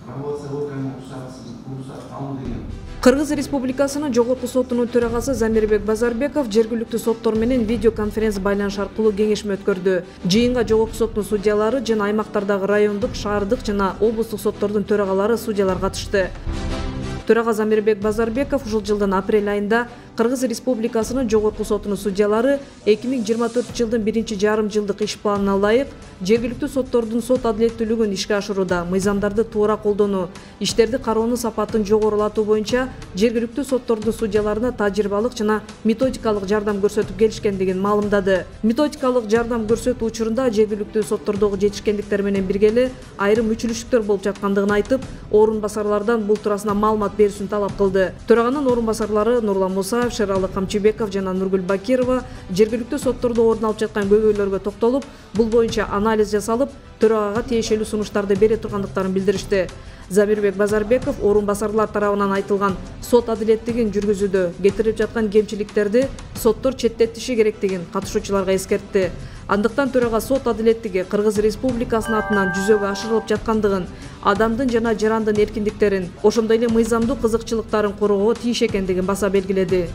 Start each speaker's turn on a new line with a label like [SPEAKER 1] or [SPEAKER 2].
[SPEAKER 1] Работа органы курса алу деген.
[SPEAKER 2] Кыргыз Республикасынын Жогорку сотунун төрагасы Замирбек Базарбеков жергиликтүү соттор менен видеоконференц байланыш аркылуу кеңешме өткөрдү. Жыйынга Жогорку соттун судьялары жана аймактардагы райондук, шаардык жана облустук соттордун төрагалары судьялар катышты. Төрага Замирбек Базарбеков ушул жылдын апрель айында Кыргыз Республикасынын Жогорку сотунун судьялары 2024 жылдын 1,5 жылдык иш планына ылайык жергиликтүү соттордун сот адилеттүүлүгүн ишке ашырууда мыйзамдарды туура колдонуу, иштерди кароонун сапатын жогорулатуу боюнча жергиликтүү соттордун судьяларына тажрыйбалык жана методикалык жардам көрсөтүп келишкендигин маалымдады. Методикалык жардам көрсөтүү учурунда жергиликтүү соттордогу жетишкендиктер менен бирге эле айрым үчүлүштүктөр болуп жаткандыгын айтып, орун басарлардан бул туурасында маалымат берүүсүн талап кылды. Төраганын орун басарлары Нурлан Мусаев, Шералы Камчыбеков жана Нургүл Бакирова жергиликтүү соттордо орун алып жаткан көйгөйлөргө токтолуп, бул боюнча анализ жасалып, төрагага тиешелүү сунуштарды бере тургандыктарын билдиришти. Замирбек Базарбеков орун басарлар тарабынан айтылган сот адилеттигин жүргүзүүдө кетирип жаткан кемчиликтерди соттор четтетиши керектигин катышуучуларга эскертти. Андыктан төрага сот адилеттиги Кыргыз Республикасынын атынан жүзөгө ашырылып жаткандыгын, адамдын жана жарандын эркиндиктерин, ошондой эле мыйзамдуу кызыкчылыктарын коргоого тийиш экендигин баса белгиледи.